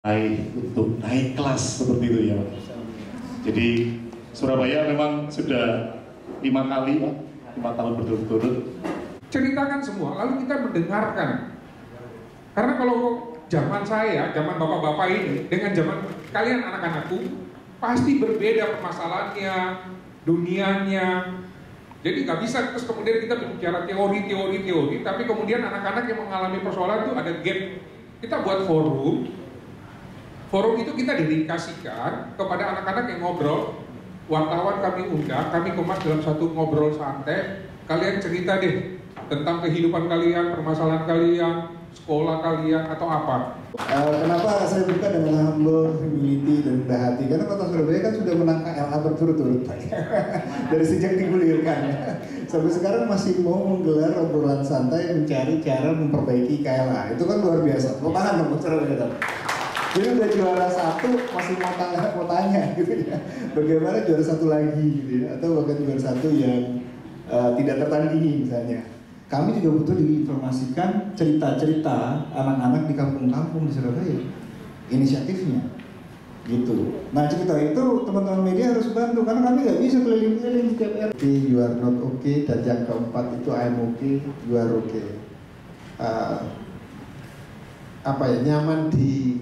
untuk naik kelas seperti itu ya Pak. Jadi Surabaya memang sudah 5 kali Pak, 5 tahun berturut-turut. Ceritakan semua, lalu kita mendengarkan. Karena kalau zaman saya, zaman bapak-bapak ini, dengan zaman kalian anak-anakku, pasti berbeda permasalahannya, dunianya. Jadi nggak bisa terus kemudian kita bicara teori, tapi kemudian anak-anak yang mengalami persoalan itu ada gap. Kita buat forum itu kita dedikasikan kepada anak-anak yang ngobrol. Wartawan kami undang, kami kemas dalam satu ngobrol santai. Kalian cerita deh tentang kehidupan kalian, permasalahan kalian, sekolah kalian, atau apa. Kenapa saya buka dengan humble, humility, dan rendah hati? Karena Kota Surabaya kan sudah menang KLA berturut-turut dari sejak digulirkan. Sampai sekarang masih mau menggelar obrolan santai mencari cara memperbaiki KLA. Itu kan luar biasa. Mau tahan dong Surabaya. Jadi udah juara 1 masih mau tanya gitu ya. Bagaimana juara 1 lagi gitu ya, atau bahkan juara 1 yang tidak tertandingi misalnya. Kami juga butuh diinformasikan cerita-cerita anak-anak di kampung-kampung di Surabaya, inisiatifnya, gitu. Nah cerita itu teman-teman media harus bantu karena kami nggak bisa keliling-keliling di tiap RT. You are not okay, dan yang keempat itu I'm okay, you are okay. Nyaman di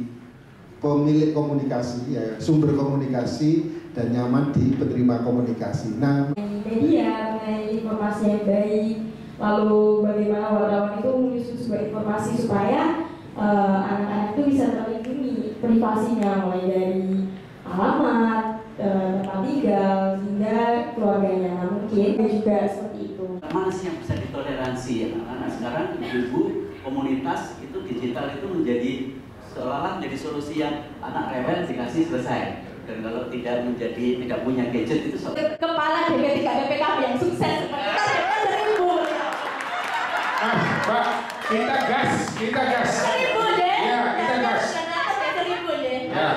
pemilik komunikasi, ya, sumber komunikasi, dan nyaman di penerima komunikasi. Nah, media mengenai informasi yang baik. Lalu bagaimana wartawan itu menyusun sebuah informasi supaya anak-anak itu bisa terlindungi privasinya, mulai dari alamat, tempat tinggal, hingga keluarganya. Nah, mungkin juga seperti itu. Mana sih yang bisa ditoleransi anak-anak sekarang? Ibu komunitas itu digital itu menjadi seolah-olah menjadi solusi yang anak rewel dikasih selesai. Dan kalau tidak punya gadget itu kepala DP3 BPKB yang sukses seperti itu. Mbak, kita gas. 1000 deh. Ya, kita gas. 1000 deh. Ya.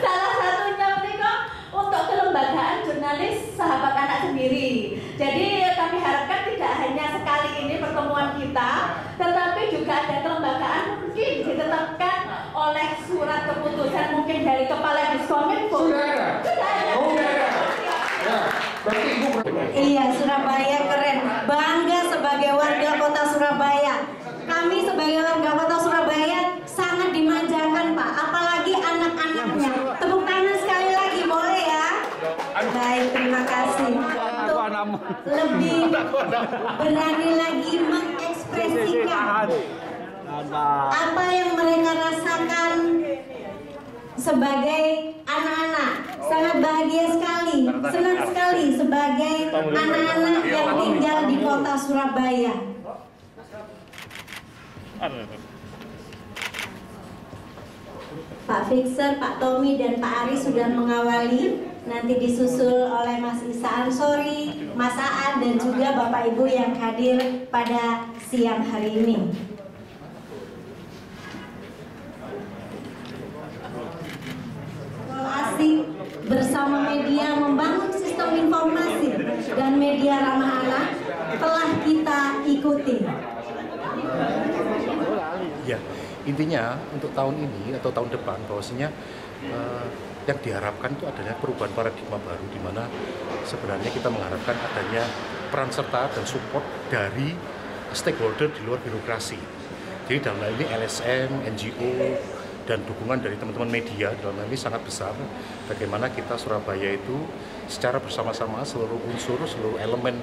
Salah satunya mereka untuk kelembagaan jurnalis sahabat anak sendiri. Jadi kami harapkan tidak hanya sekali ini pertemuan kita, tetapi juga ada kelembagaan mungkin ditetapkan oleh surat keputusan mungkin dari Kepala Diskominfo. Sudah ada. Ya, berarti Ibu. Iya, Surabaya keren. Bangga sebagai warga Kota Surabaya. Kami sebagai warga Kota Surabaya sangat dimanjakan, Pak. Apalagi anak-anaknya. Tepuk tangan sekali lagi, boleh ya? Baik, terima kasih. Untuk lebih berani lagi mengekspresikan apa yang mereka rasakan sebagai anak-anak. Sangat bahagia sekali, senang sekali sebagai anak-anak yang tinggal di Kota Surabaya. Pak Fixer, Pak Tommy, dan Pak Ari sudah mengawali. Nanti disusul oleh Mas Isa Ansori, Mas Aan, dan juga Bapak Ibu yang hadir pada siang hari ini. Bersama media membangun sistem informasi dan media ramah anak telah kita ikuti. Ya, intinya untuk tahun ini atau tahun depan bahwasanya yang diharapkan itu adalah perubahan paradigma baru, di mana sebenarnya kita mengharapkan adanya peran serta dan support dari stakeholder di luar birokrasi. Jadi dalam hal ini LSM, NGO, dan dukungan dari teman-teman media dalam hal ini sangat besar. Bagaimana kita Surabaya itu secara bersama-sama seluruh unsur, seluruh elemen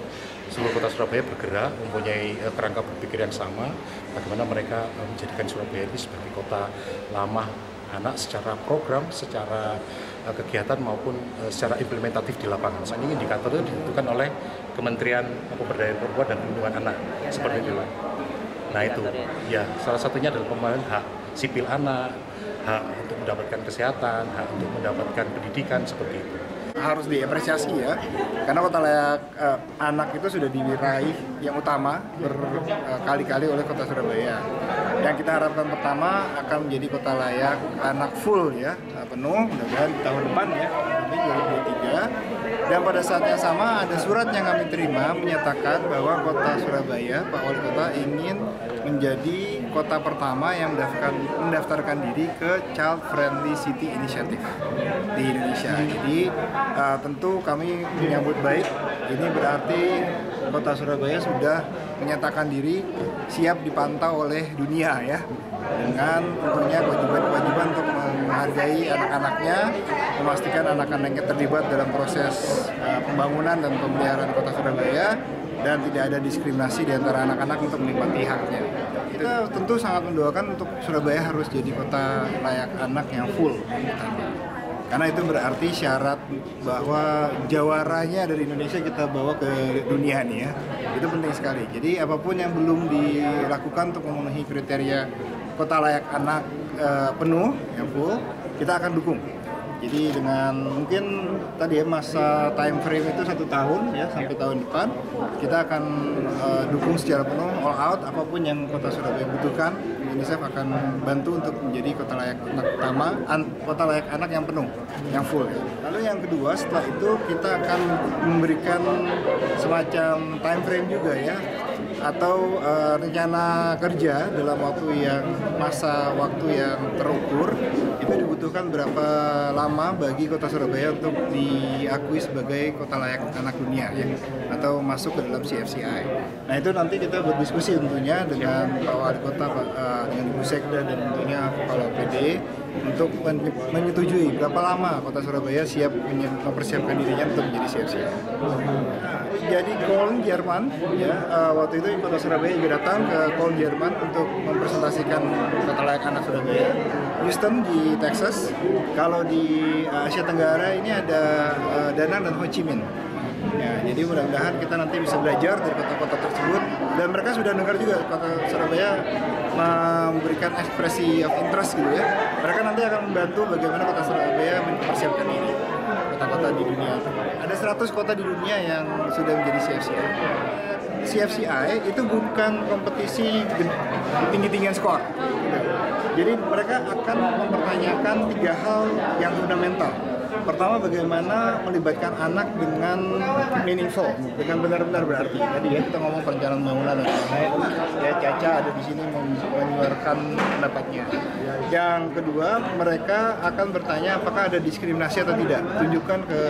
seluruh Kota Surabaya bergerak, mempunyai kerangka berpikir yang sama. Bagaimana mereka menjadikan Surabaya ini sebagai kota ramah anak secara program, secara kegiatan maupun secara implementatif di lapangan. Ini indikator itu ditentukan oleh Kementerian Pemberdayaan Perempuan dan Perlindungan Anak, seperti itu. Nah itu, ya salah satunya adalah pembangunan hak sipil anak, hak untuk mendapatkan kesehatan, hak untuk mendapatkan pendidikan, seperti itu. Harus diapresiasi ya, karena Kota Layak Anak itu sudah diraih yang utama berkali-kali oleh Kota Surabaya. Yang kita harapkan pertama akan menjadi Kota Layak Anak full ya, penuh, mudah-mudahan tahun depan ya, nanti 2023. Dan pada saat yang sama ada surat yang kami terima menyatakan bahwa Kota Surabaya, Pak Wali Kota ingin menjadi kota pertama yang mendaftarkan diri ke Child Friendly City Initiative di Indonesia. Jadi tentu kami menyambut baik. Ini berarti Kota Surabaya sudah menyatakan diri siap dipantau oleh dunia ya, dengan tentunya kewajiban-kewajiban untuk menghargai anak-anaknya, memastikan anak-anaknya terlibat dalam proses pembangunan dan pemeliharaan Kota Surabaya, dan tidak ada diskriminasi di antara anak-anak untuk menikmati haknya. Kita tentu sangat mendoakan untuk Surabaya harus jadi kota layak anak yang full. Karena itu berarti syarat bahwa jawaranya dari Indonesia kita bawa ke dunia nih ya. Itu penting sekali. Jadi apapun yang belum dilakukan untuk memenuhi kriteria kota layak anak penuh, yang full, kita akan dukung. Jadi dengan mungkin tadi ya masa time frame itu 1 tahun ya sampai tahun depan, kita akan dukung secara penuh all out apapun yang Kota Surabaya butuhkan. UNICEF akan bantu untuk menjadi kota layak anak utama, kota layak anak yang penuh, yang full. Lalu yang kedua, setelah itu kita akan memberikan semacam time frame juga ya, atau rencana kerja dalam masa waktu yang terukur. Itu dibutuhkan berapa lama bagi Kota Surabaya untuk diakui sebagai kota layak anak dunia ya, atau masuk ke dalam CFCI. Nah itu nanti kita berdiskusi tentunya dengan Pak Wali Kota, dengan Ibu Sekda dan tentunya Kepala PD untuk menyetujui berapa lama Kota Surabaya siap mempersiapkan dirinya untuk menjadi CFCI. Jadi Köln, Jerman, ya waktu itu Kota Surabaya juga datang ke Köln, Jerman untuk mempresentasikan kota layak anak Surabaya. Houston di Texas. Kalau di Asia Tenggara ini ada Da Nang dan Ho Chi Minh. Ya, jadi mudah-mudahan kita nanti bisa belajar dari kota-kota tersebut, dan mereka sudah dengar juga Kota Surabaya memberikan ekspresi of interest gitu ya. Mereka nanti akan membantu bagaimana Kota Surabaya mempersiapkan ini. Kota-kota di dunia. Ada 100 kota di dunia yang sudah menjadi CFCI. CFCI itu bukan kompetisi tinggi-tinggian skor. Jadi mereka akan mempertanyakan 3 hal yang fundamental. Pertama, bagaimana melibatkan anak dengan meaningful, dengan benar-benar berarti. Tadi ya kita ngomong perencanaan pembangunan dan lain-lain. Ya Caca ada di sini menyuarakan pendapatnya. Yang kedua, mereka akan bertanya apakah ada diskriminasi atau tidak. Tunjukkan ke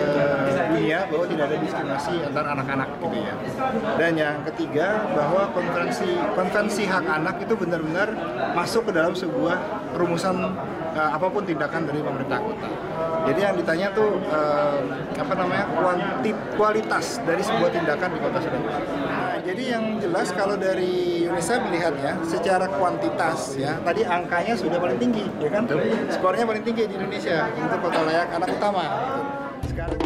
dunia bahwa tidak ada diskriminasi antar anak-anak gitu ya. Dan yang ketiga, bahwa konvensi hak anak itu benar-benar masuk ke dalam sebuah perumusan apapun tindakan dari pemerintah kota. Jadi yang ditanya tuh kualitas dari sebuah tindakan di Kota Surabaya. Nah, jadi yang jelas kalau dari UNICEF melihat ya, secara kuantitas ya, tadi angkanya sudah paling tinggi, ya kan? Skornya paling tinggi di Indonesia untuk kota layak anak utama. Gitu. Sekarang